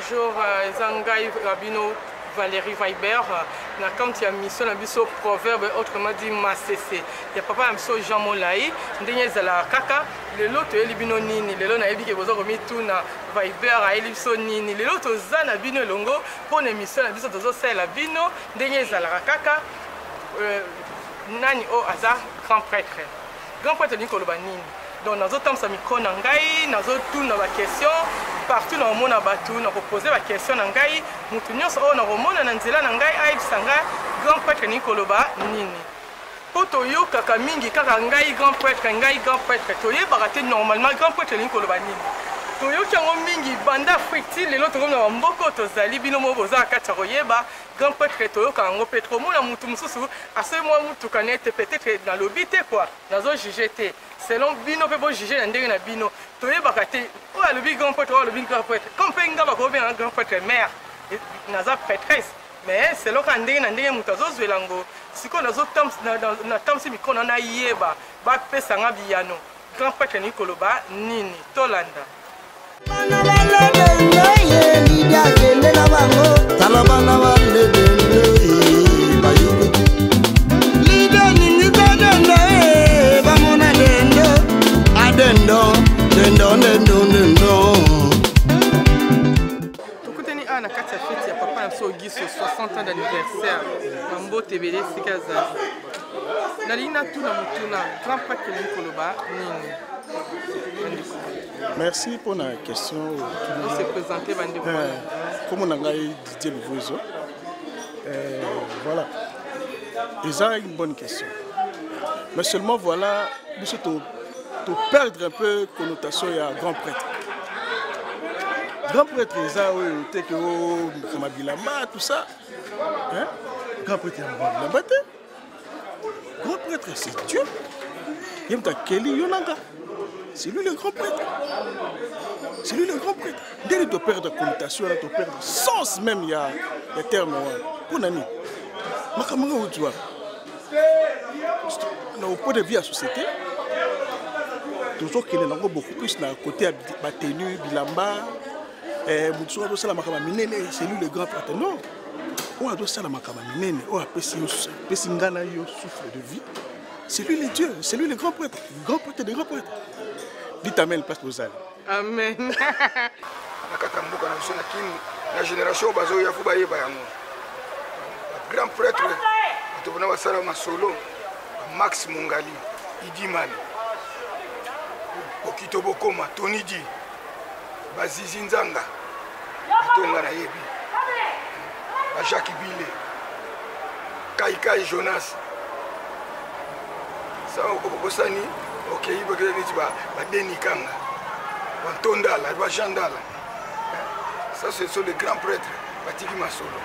bonjour, Zangai Rabino Valérie Weiber. Quand il y a mission na biso proverbe autrement dit masese. Ya papa na biso Jean Molai, ndenge zala kaka, lelo to eli bino nini, lelo na yebi ke bozo komi tuna Weiber a eli biso nini, lelo to za na bino longo pour émission na biso tozo sala bino, ndenge zala kaka nani o aza grand prêtre. Grand prêtre ni koloba nini. Donc nous avons mis micro na ngai, nous avons tout na question partout dans le monde abatu, nous avons posé la question na ngai, mutu nyonso o na romona na nzela na ngai aibisanga grand prêtre Nikoloba nini. Po toyo kaka mingi kaka ngai grand prêtre toyebaka te normalement grand prêtre Nikoloba nini. Toyo kiango mingi banda Afrique lelo tokomona bamboko tozali bino mo boza kati koyeba grand prêtre toyo kango petro mona mutu mususu ase moi mutu kanete peut-être dans l'obité quoi nazo juger te selon bino pe bo juger na ndenge na bino toyebaka te o alobi grand prêtre o alobi grand prêtre comme pe ngaba ko bien grand prêtre mère naza prêtresse mais selon ka ndenge na ndenge mutu azo zwelango siko nazo na tamsi mikona na yeba ba pesa nga biyano grand prêtre Nikoloba nini tolanda. Tukuteni ana kati ya fete ya papa na biso Giso 60 ans d'anniversaire mambo tebele sikaza nalina tuna mutuna grand prêtre Nikoloba nini. Merci pour la question. On s'est présenté comme on a Didier Louvoiseau. Voilà. Ils ont une bonne question. Mais seulement voilà, nous sommes perdre un peu la connotation à grand prêtre. Grand prêtre, ils ont tout ça. Hein? Grand prêtre, grand prêtre, c'est Dieu. Il y a Kelly Yonanga. C'est lui le grand prêtre. C'est lui le grand prêtre. Dès qu'il doit perdre la connotation, il doit perdre le sens même, il y a des termes. Pour Nani, Makamanga Oudjoua, au point de vue à la société, toujours qu'il y a beaucoup plus dans le côté Batenu, Bilamba, c'est lui le grand prêtre. Non, on a deux salles à Makamamine, on a Pessingana, souffle de vie. C'est lui le Dieu, c'est lui le grand prêtre des grands prêtres. Dites Amen, place aux âmes. Amen. La génération bazo ya fuba yeba yango. Grand prêtre to bana basala masolo Max Mungali, Idi Mali. Okito Bokoma, Tony Di. Bazizi Nzanga. Batonga na yebi. Ba Jacques Bile. Kai Jonas. Ça okosani ok, il va Deni Kanga, Tondala, Jandala. Ça, ce sont les grands prêtres, Batiki Masolo.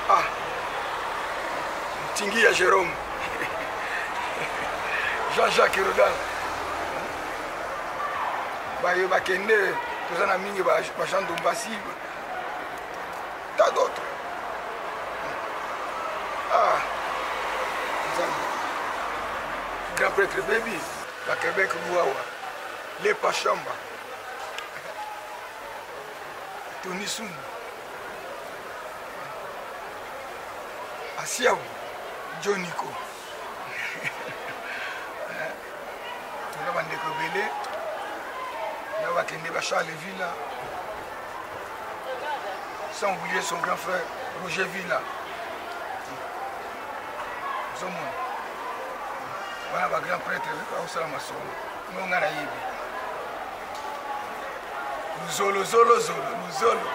Ah, Tinguia Jérôme, Jean-Jacques Rodal. Bakende, tous en amis, Jean Dombassi, tas d'autres. Ah, grand prêtre Baby, la Québec Mouawa, les Pachamba, Tony Soum, Asiaou, Joniko, tout le monde est belé, là va qu'il n'est Charles Villa, sans oublier son grand frère Roger Villa. Voilà le grand prêtre, nous avons Zolo.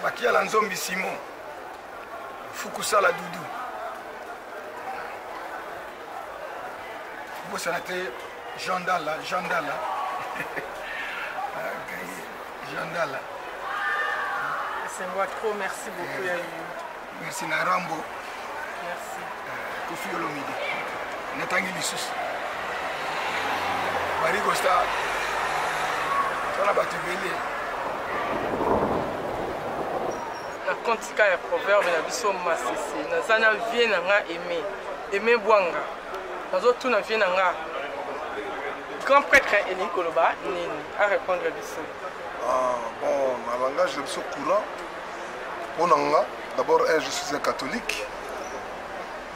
Bakia la Nzombi Simon, Fukusala Doudou. Vous savez, Jandala. Jandala. C'est moi trop, merci beaucoup. Merci Narambo. Merci. Kofi Olomide. Natangi Lissus. Marie Costa. On a battu Bélé. La cantique et proverbe na biso masisi. Nazana vie nanga aimer Bwanga. Nazo tout na vie nanga. Grand prêtre Nikoloba nini à répondre à biso. Bon, dans le langage de ce courant, d'abord, je suis un catholique.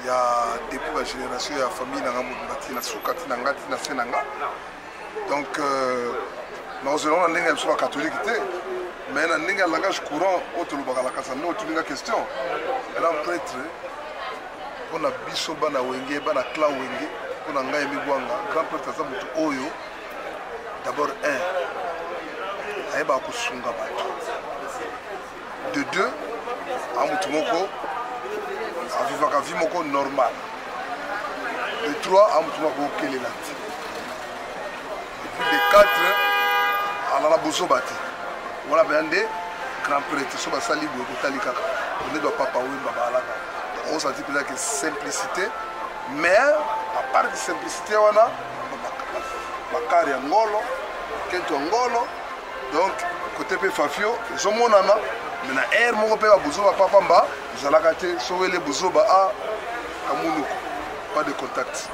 Il y a depuis la génération, il y a la famille, donc, nous sommes catholiques, mais dans le langage courant, autre question. Un prêtre, on a bisoba na wenge, bana kla wenge, on a ngaye migwanga, grand prêtre zamutu oyo. D'abord aeba kusunga bato. De deux, amutu moko avivaka vi moko normal. De trois, amutu moko kelelati. Et puis de quatre, alala bozoba te. Voilà bien des grands prêtres, soba sali boye kotali kaka. On ne doit pas parler baba alaka. On sentit peut-être que simplicité, mais à part de simplicité, on a Bakari Angolo, Kento Angolo, donc côté Fafio, ils ont mon nana, mais na air mon père Bouzoba Papamba, ils ont la gâté, sauver les Bouzoba à Kamounou, pas de contact.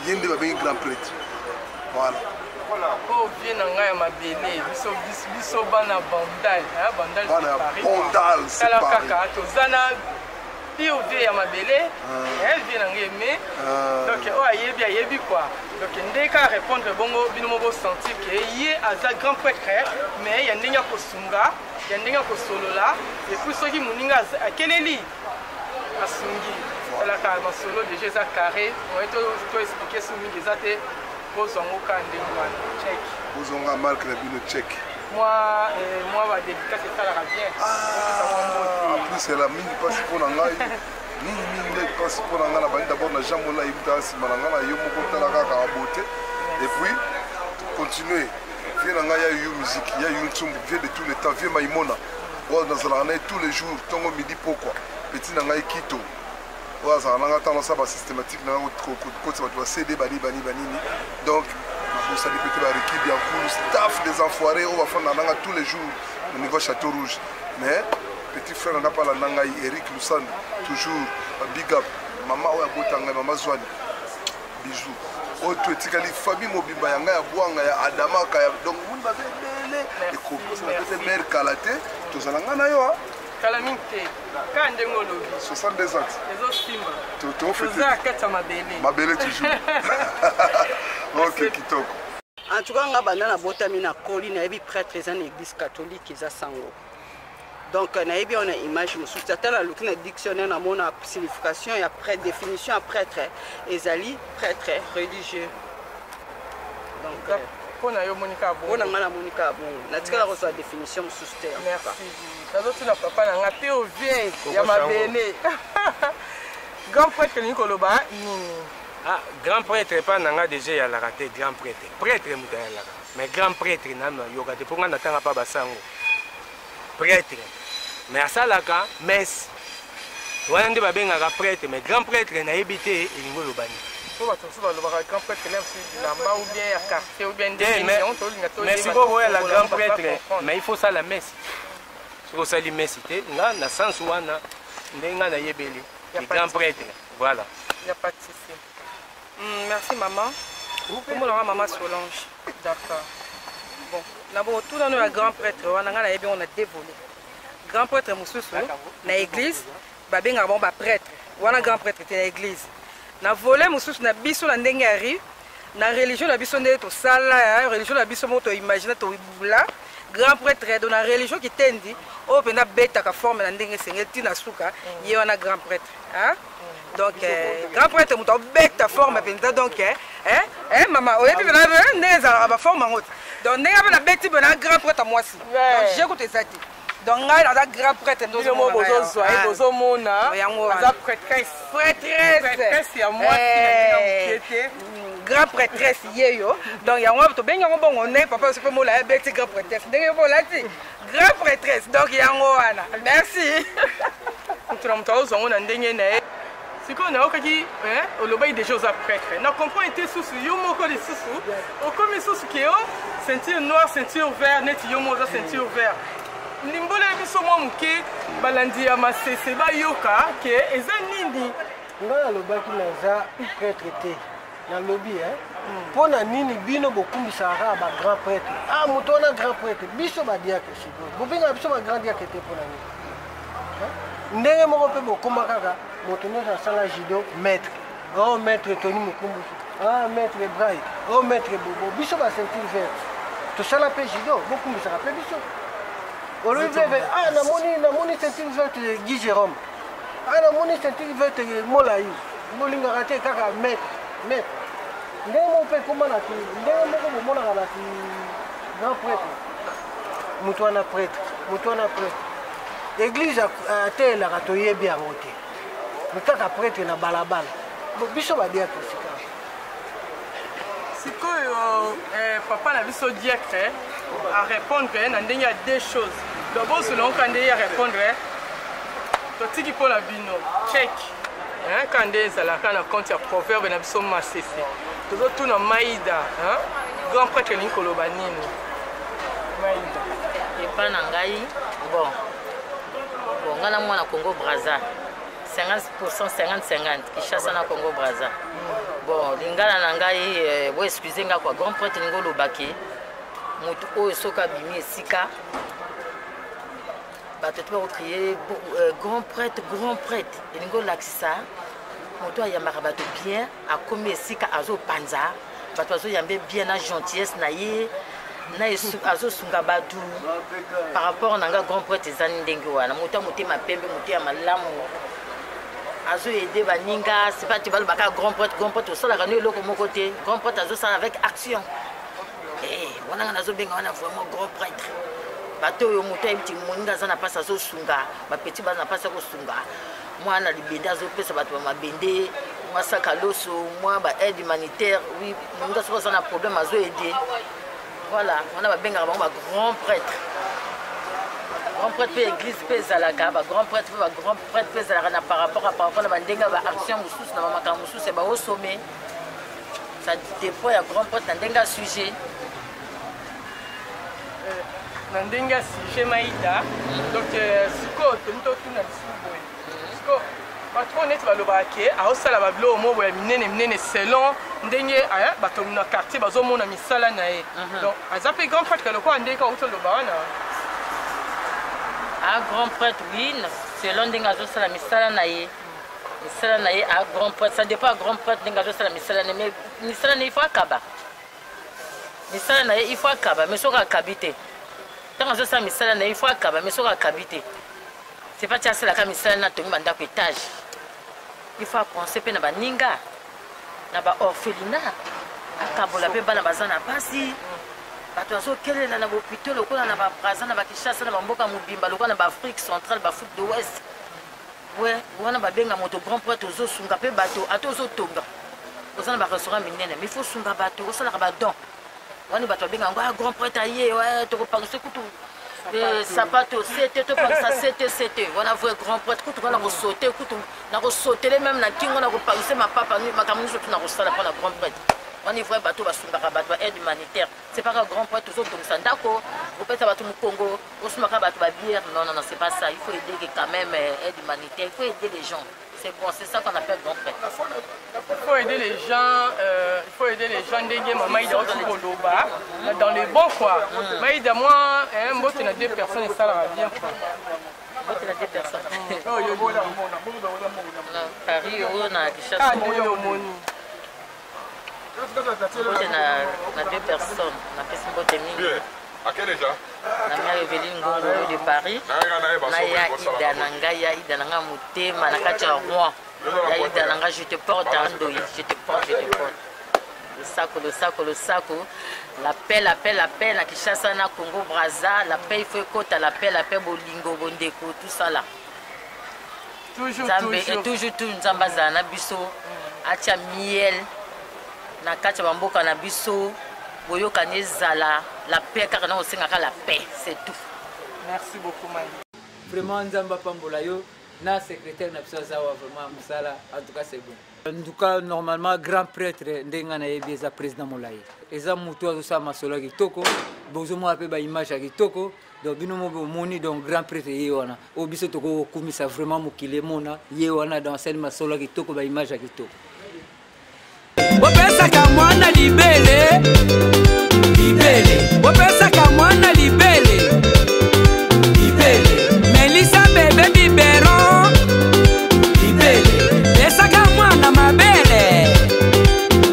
Il y a un grand prêtre. Voilà. Oh, bien en gagne ma belle, biso bana bandal, bandal c'est pareil. Pio vient à ma belle, elle vient en aimer. Donc, oh, il y a quoi. Donc, il y a qu'à répondre bongo, binomo senti que il y a un grand prêtre, mais il y a un dénia kosunga, il y a un dénia kosolola, et puis ceux qui m'ouninga à quel élit à Sungi. C'est la carrière solo de Jésus carré. On va tout expliquer sur Mingizate. Bozonga tchèque. Bozonga marque la bino tchèque. Moi, ma dédicace c'est ça la bien. En plus, c'est la mine passe pour l'angaï. Mine passe pour l'angaï. D'abord, on a jamais eu la si malanga, il y a eu beauté. Et puis, continuer. Il y a eu musique, il y a eu une sombre, vieux de tous les temps, vieux Maïmona. Dans la tous les jours, tongo midi pourquoi. Petit nangaï Kito. On a systématique, CD, donc ça dépend de l'équipe, le staff des enfoirés, on va faire tous les jours au niveau Château Rouge. Mais petit frère, on n'a pas la Nangaï, Eric Lussan, toujours big up, maman Ouya maman Zouane, bisous. Autre étiquette, famille Mobimba, Yanga, Bouanga, Adama, donc vous m'avez mêlé, et qu'on peut mère Kalaté, tous en Angana. Calamité, quand on 62 ans. Les autres films. Tout fait. Ma belle toujours. Ok, Kitoko. En tout cas, on a un botamina coli, on a vu prêtre dans l'église catholique qui est sango. Donc, on a vu une image, nous sommes dans le dictionnaire, on a une signification, il y a définition à prêtre, ezali prêtre religieux. Donc, on a eu Monica Abon. On a eu Monica Abon. On a dit la définition sous terre. Merci. La papa n'a pas été au vieil. Il y a ma belle. Grand prêtre Nikoloba. Ah, grand prêtre, pas n'a déjà il y a la raté grand prêtre. Prêtre mais grand prêtre n'a yoga de pour qu'on n'attend pas basango. Prêtre. Mais à ça là quand messe. On a dit babé n'a prêtre mais grand prêtre n'a habité il Nikoloba. Merci beaucoup la grand prêtre, mais il faut ça la messe. Il faut ça la messe. Là, dans le sens où on a le grand prêtre. Voilà. Il n'y a pas de souci. Merci maman. Comment on a maman Solange? D'accord. Bon, d'abord, tout dans le grand prêtre, on a dévolé. Grand prêtre, dans l'église, on a prêtre. On a grand prêtre dans l'église. Na volé mususu na biso na ndenge ari na religion na biso ndeto sala religion na biso moto imaginer to ibula grand prêtre de na religion qui tendi o penda beta ka forme na ndenge sengeti na suka ye wana grand prêtre hein donc grand prêtre moto beta forme penda donc maman o yebi na neza ba forme ngoto donc ndenge na beti na grand prêtre moi si donc j'ai écouté ça. Donc, il y a un grand prêtre. Il y a un grand prêtresse. Donc, il y a un grand prêtresse. Donc, il y a un merci. Si on a des choses à prêtre, on comprend été sous au comme sous qui ceinture noire, ceinture vert, net yomoza ceinture vert. Nimbole biso mwa muke balandi ya masese bayoka ke eza nini nga alobaki naza prêtre te na lobby pour na nini bino bokumbisaka ba grand prêtre ah moto wana grand prêtre biso badiaka siko bobenga biso ba grand diaka te pour na nini ndenge moko pe bokoma kaka moto nyonso asala judo maître oh maître Tony Mukumbusu ah maître Braille oh maître Bobo biso ba ceinture verte tosala pe judo bokumbisaka pe biso oliveve ah namoni ceinture verte Guy Jérôme ah namoni ceinture verte Molayi bolingaka te kaka maître ndenge moko mpe komonaki ndenge moko bomonaka naki grand prêtre moto wana prêtre église atelelaka toyebi yango te me kaka prêtre na balabala biso badiaka sika sikoyo papa na biso diacre arépondre na ndenge ya deux choses d'abord selon ka ndenge ya répondre totiki mpo na bino check ka nde ezalaka na compte ya proverbe na biso masese tozotuna maïda grand prêtre elingi koloba nini maïda epa na ngai bon ngai na mwana Congo Brazza 50% 50-50 Kinshasa na Congo Brazza bon lingala na ngai bo excuse nga kwa grand prêtre ningo lobaki moto oyo soki abimi esika bato te bakokrie grand prêtre elingi olakisa moto ayambaka bato bien akomi esika azopanza bato bazoyambe bien na gentillesse na ye na azosunga bato par rapport na nga grand prêtre ezali ndenge wana moto ya motema pembe moto ya malamu azoyede baninga c'est pas tu balobaka grand prêtre osalaka no eloko moko te grand prêtre azosala avec action wana nga nazobenga wana vraiment grand prêtre bato oyo moto ayebi moninga aza na mpasi azosunga bapeti baza na mpasi akosunga mwana libende azopesa bato bamabende mwa saka loso mwa baide humanitaire oui moninga soki aza na problème azoyede voilà wana babengaka bango bagrand prêtre mpe église mpe ezalaka bagrand prêtre mpe ezalaka na par rapport na bandenge baaction mosusu na bamakambo mosusu baosome ça dépend ya grand prêtre na ndenge ya sujet na ndenge ya sujet maïda donc sikoyo totuna biso boye siko bato oyo neti balobaka ke aosala babiloko mo boya minene selon ndenge bato na quartier bazomona misala na ye donc aza mpe grand prêtre lokola ndenge ka utoloba wana grand prêtre oui selon ndenge azosala misala na ye grand prêtre ça dépend grand prêtre ndenge azosala misala na ye mais misala na ye il faut akaba misala na ye il faut akaba mais soki akabi te ntango azosala misala na ye il faut akaba mais soki akabi te c'est pas ti asalaka misala na tongi bandako étage il faut apense mpe na baninga na baorphelinat akabola mpe bana baza na mpasi bato bazokelela na bopito lokola na babraza na bakishasa na bamboka mobimba lokola na baafrique centrale baafrique de l'ouest we wana babenga moto grand prêtre ozosunga mpe bato ata ozotonga oza na barestaurant minene mais il faut sunga bato osalaka badon wani bato babenga yango grand prêtre aye tokopangisa kutu sapato sete topangisa sete wana vrai grand prêtre kutu wana kosaute kutu nakosotele meme na kingo nakopangisa mapapa makambo nyonso tu nakosala mpo na grand prêtre on est vrai bateau basungaka bato aide humanitaire c'est pas un grand point toujours donc ça ndako opesa bato mu Congo osumaka bato ba bière non c'est pas ça il faut aider quand même aide humanitaire il faut aider les gens c'est bon c'est ça qu'on appelle grand prêtre il faut aider les gens ndenge mama ida okoloba dans les bons quoi maïda moi mbote na deux personnes et ça va bien quoi mbote na deux personnes oh yo Paris on a quelque chose na deux personnes na pesi mbote mingi na mia Eveline Ngongo de Paris na ya ida na ngai ya ida na nga motema na kati ya roi ya ida na nga je te porte Andoyi je te porte le sac la paix na Kinshasa na Congo Brazza la paix il faut ekota la paix bolingo bondeko tout ça là toujours nzambe azala na biso atia miel na kati ya bamboka na biso boyokani ezala la paix kaka na osengaka la paix c'est tout. Merci beaucoup Mali. Vraiment nzamba pambola yo na secrétaire na biso azawa vraiment musala en tout cas c'est bon. En tout cas normalement grand prêtre ndenga na yebi eza président Molayi eza mutu azosala masolo ya kitoko bozomona mpe baimage ya kitoko donc bino mo bomoni donc grand prêtre ye wana oyo biso tokokumisa vraiment mokili emona ye wana dans sel masolo ya kitoko baimage ya kitoko. mwana libele libele bopesaka mwana libele libele melisa bebe biberon libele pesaka mwana mabele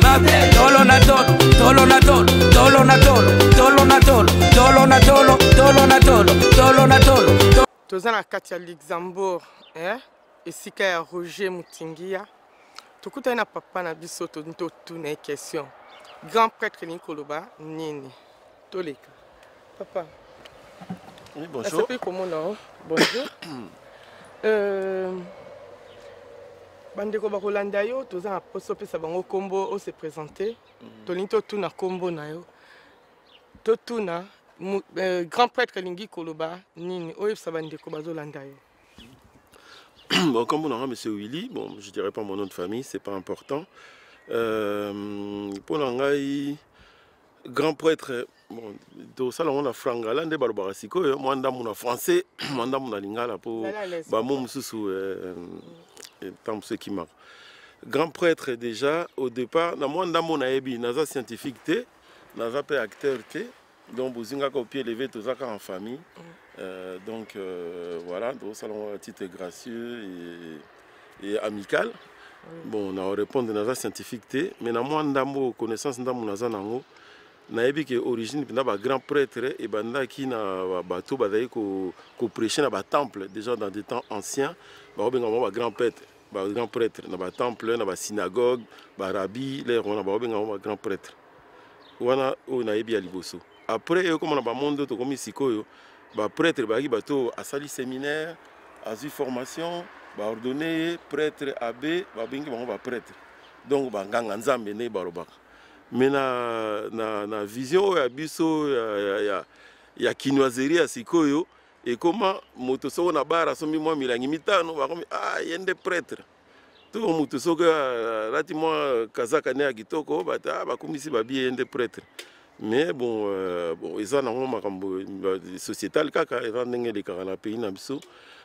mabele tolo na tolo tolo na tolo tolo na tolo tolo na tolo tolo na tolo tolo na tolo tolo na tolo. Toza na kati ya Luxembourg esika ya Roger Mutingia tokutani na papa na biso totuna ye question grand prêtre Nikoloba nini toleka papa. Oui, bonjour. Bonjour. Bandeko bakolanda yo toza na poso pesa bango kombo o se présenter tolingi totuna kombo na yo totuna grand prêtre lingi koloba nini oyebisa bandeko bazolanda yo. Bon, comme on a monsieur Willy, bon, je dirais pas mon nom de famille, c'est pas important. Pour l'angai grand prêtre, bon, tout ça là on a frangala nde balobara siko moi ndamu na français, moi ndamu na lingala pour ba mom susu tant ce qui marque. Grand prêtre déjà au départ, na moi ndamu na yebi naza scientifique té, naza pe acteur té, donc bozinga ko pied levé tout ça en famille. Donc voilà, donc salon à titre gracieux et amical. Bon, on a répondu à la scientifique, mais na moi ndamo connaissance ndamo naza nango. Na yebi que origine na ba grand prêtre et banda qui na bateau badayi ko prêcher na ba temple déjà dans des temps anciens. Ba obenga ba grand prêtre, na ba temple, na ba synagogue, ba rabbi, les on a ba obenga ba grand prêtre. Wana o na yebi ya liboso. Après comme on a ba monde to comme sikoyo. Bah, prêtre bah, bateau à sali séminaire à formation bah, ordonné prêtre abbé bah, bah, prêtre donc bah, nganga nzambe ne barobaka mais na vision ya biso ya kinoiserie ya sikoyo et comment moto soko na bara somi moi milangi mitano ba comme yende prêtre tout moto soko lati moi kazaka ne ya kitoko bata ba komisi ba bien yende prêtre. Mais bon, ils ont une société kaka, ils ont des cas dans le pays n'abso,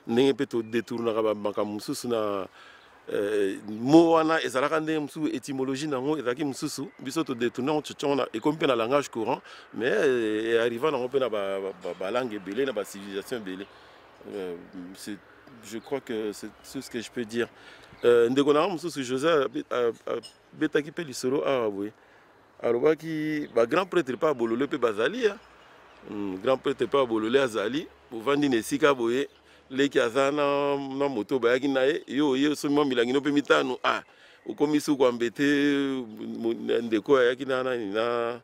n'engé peut détourner la bakamusu na moana et ça la rende musu étymologie nango et ça qui musu biso to détourner on tchona et comme dans le langage courant, mais arrivant dans on peut na ba langue belé na ba civilisation belé. Je crois que c'est tout ce que je peux dire. Ndekona musu José betaki pe lisolo oui. Alors qui grand prêtre pas bololé pe bazali grand prêtre pas bololé azali pour vendre nesika boye leki azana na moto ba yaki nae yo so mo milangi no pe mitano ukomisu kwa mbete ndeko yaki na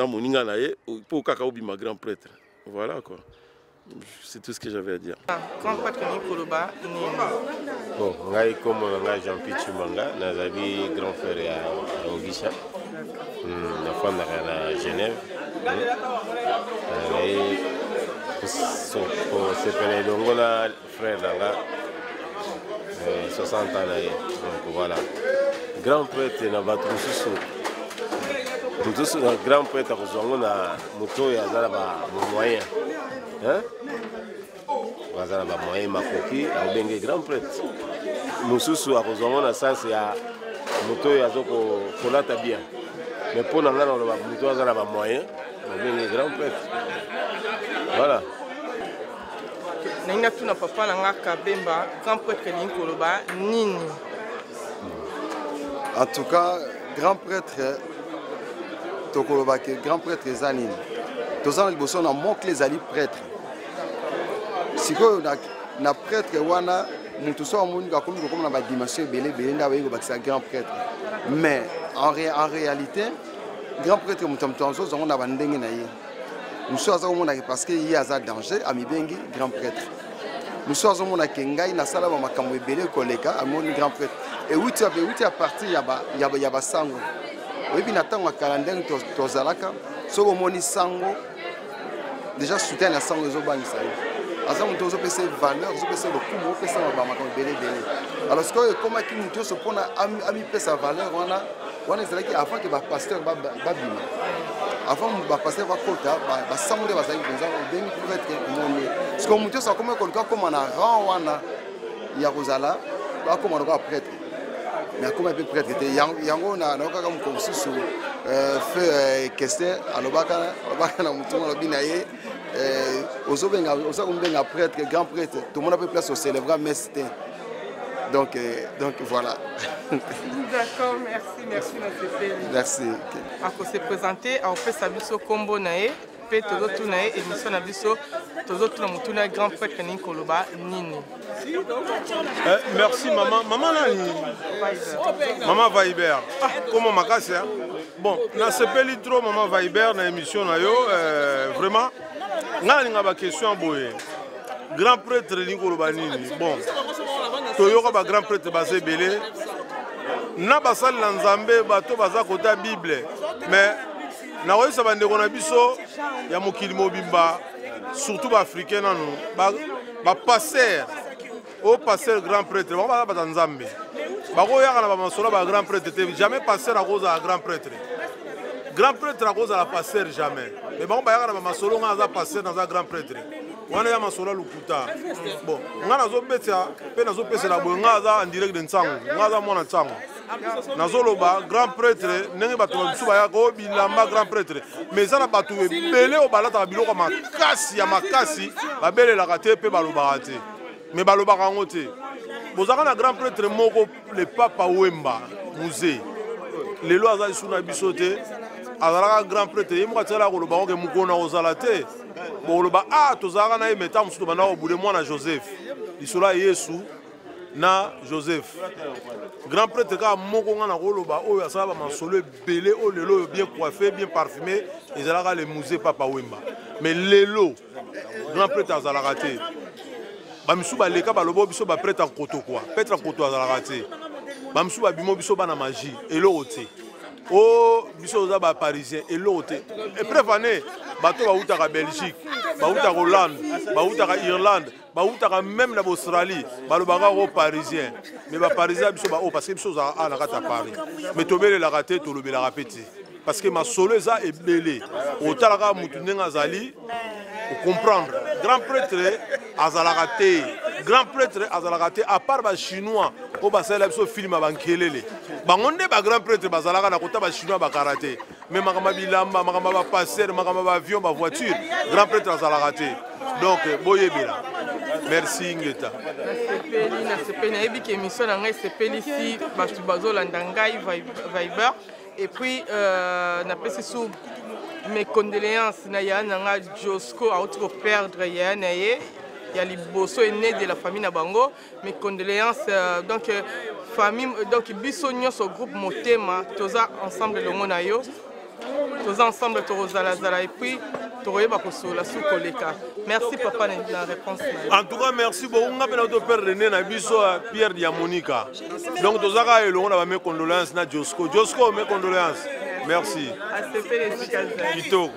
moninga nae pour kaka obima grand prêtre voilà quoi. C'est tout ce que j'avais à dire. Grand prêtre Nikoloba bon ngai comme ngai Jean-Pierre Chumanga nazali grand frère ya Ogisha. La femme à Genève. C'est le frère d'Anga. 60 ans. Donc voilà. Grand prêtre n'a pas trop sous. Grand prêtre a moto et a moyen. Bazala ba moyen makoki a bengue grand prêtre. Mususu a kozonga sens ya moto ya zoko kolata bien. Mais pour nous, on a moyen, on est les grands prêtres. Voilà. Nous papa grand prêtre Nikoloba nini. En tout cas, grand prêtre Tokoloba, grand prêtre Zanine. Tous les bosons ont manqué les alliés prêtres. Si vous avez prêtre wana, nous tous sommes comme la dimension belé grand prêtre. Mais en réalité, grand prêtre Mutamtanzo, on a bandé nous sommes parce qu'il y a un danger à Mibengi, grand prêtre. Nous sommes à Kengai, na sala ba makambo belé koleka, à mon grand prêtre. Et où tu as parti, il y a sango. Et puis n'attend un calendrier tozalaka, so moni sango. Déjà soutien la sango zo bang ça. Azam tozo pese valeur, zo pese le coup, pese ba makambo belé belé. Alors ce que comment qui nous se prend ami pese valeur, on a dit avant que le pasteur babima. Avant que le pasteur va kota, ba sango de bazali benza bengi pour être monné. Ce que nous ça comme on a rang wana ya rozala, ba comme on va prêtre. mais akoma pe prêtre te yango na kaka mokonsusu fait question alobaka na mutu alobi na ye ozobenga ozakombenga prêtre grand prêtre tout le monde a peu place au célébrer messe te donc voilà. D'accord, merci merci. Ako se présenter a opesa biso kombo na ye pe tozotuna ye émission na biso tozotuna mutu na grand prêtre ni koloba nini. Merci maman nani maman Viber comment makasi bon na sepeli trop maman Viber na émission na yo vraiment ngana nga ba question boye grand prêtre ni koloba nini bon toyoka ba grand prêtre basé belé na basali na nzambe bato baza kota bible mais na oyesa bandeko na biso ya mokili mobimba surtout ba africain nanu ba passer au passer grand prêtre ba ba nzambe ba ko yaka na ba masolo ba grand prêtre te jamais passer à cause à grand prêtre à cause à la passer jamais mais ba yaka na ba masolo nga za passer dans un grand prêtre wana ya masolo lukuta bon nga nazo betya pe nazo pesa la boye nga za en direct de nsango nga za mona nsango nazoloba grand prêtre ndenge bato biso baya ko bilamba grand prêtre mais ça na bato ebele o balata biloko makasi ya makasi babelelaka te pe balobaka te mais balobaka ngo te bozaka na grand prêtre moko le papa Wemba musée lelo aza isu na biso te azalaka grand prêtre ye moko atiala koloba oke mokona ozala te boloba tozalaka na ye meta mosusu banda kobude mwana Joseph lisolo ya Yesu na Joseph grand prêtre ka moko nga na koloba oyo asala ba masolo ebele o lelo bien coiffé bien parfumé ezalaka le musée papa Wemba mais lelo grand prêtre azalaka te bamisu baleka balobo biso ba prêtre en koto quoi prêtre en koto azalaka te bamisu babimo biso bana magie eloko te o biso za ba parisien eloko te et prévané bato bautaka Belgique bautaka Hollande bautaka Irlande bautaka même na Australie balobaka o parisien mais ba parisien biso ba parce que biso za na kata Paris mais tobele la raté to lobela rapeti parce que ma solo za ebele otalaka mutu ndenga azali comprendre grand prêtre azalaka te grand prêtre azalaka te à part ba chinois o basala biso film abankelele bango nde ba grand prêtre bazalaka na kota ba chinois ba karaté mais makamba bilamba makamba ba passer makamba ba avion ba voiture grand prêtre azalaka te donc boyebela merci ngeta na sepeli ebi ke émission na ngai sepeli si bato bazolanda ngai Viber et puis na pesi sous mes condoléances na ya nanga Josco a autre perdre ya na ye ya liboso né de la famille na bango mes condoléances donc famille donc biso nyonso groupe motema toza ensemble le mona yo toza ensemble torozala et puis toroyeba kosola sous koleka merci papa na réponse en tout cas merci beaucoup nga pena to perdre né na biso Pierre Diamonica donc tozaka elongo na ba mes condoléances na Josco mes condoléances merci kitoko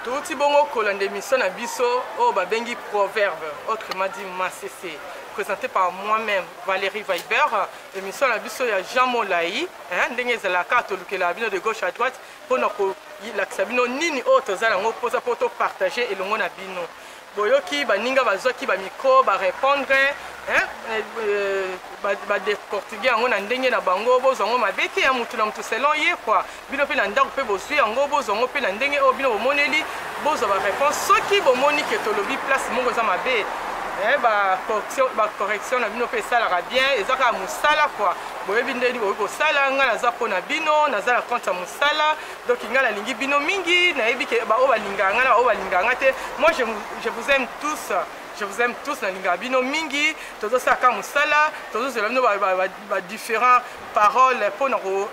touti bongo kolanda émission na biso o babengi proverbe autrement dit masese présenté par moi-même Valérie Viber émission na biso ya Jean Molayi ndenge ezalaka tolukela bino de gauche à droite mpona kolakisa bino nini oyo tozala yango mposa mpo topartage elongo na bino boyoki baninga bazwaki bamikro barépondre badeportuge yango na ndenge na bango bozwa yango mabe te ya mutu na mutu selon ye kwa bino mpe na ndako mpe bozwi yango bozwa yango mpe na ndenge oyo bino bomoneli bozwa baréponse soki bomoni ke tolobi place moko eza mabe bacorrection na bino mpe esalaka bien eza kaka mosala kwa boyebi ndeni boyebi kosala ngai naza mpo na bino naza na compte ya mosala donc ngai nalingi bino mingi nayebi ke baoyo balingaka ngai na baoyo balingaka ngai te moi je vous aime tous. Je vous aime tous, na bino mingi, tozo saka musala, tozo zela bino ba différents paroles pour na ko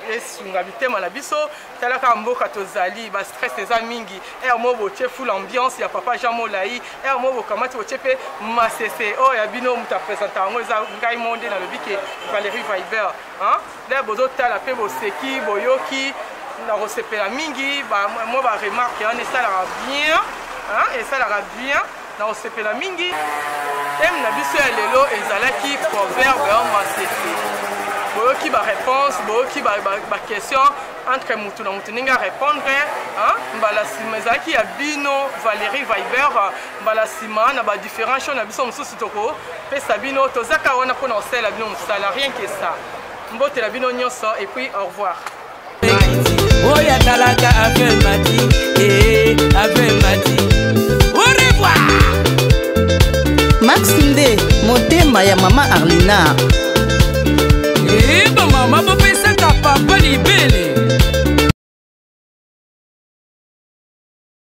esunga bitema na biso, talaka mboka tozali, ba stress eza mingi. Et mo boche full ambiance ya papa Jean Molayi, et mo bokamati boche pe masese. Oh ya bino muta présenter ngo eza ngai monde na lobike Valérie Viber, Là bozo tala pe boseki, boyoki na rosepela mingi, mo ba remarque on ça la bien, et ça la bien. On se fait la mingi thème na biso ya lelo ezalaki proverbe en masese boyoki ba réponse boyoki ba question entre mutu na mutu ninga répondre mbala sima ezalaki ya bino Valérie Viber mbala sima na ba différents choses na biso mosusu toko pesa bino tozaka wana mpona osala bino mosala rien que ça mbotela bino nyonso et puis au revoir. Oya talaka avec Mati, avec Mati. Au revoir. Maxinde, motema ya mama Arlina. Maman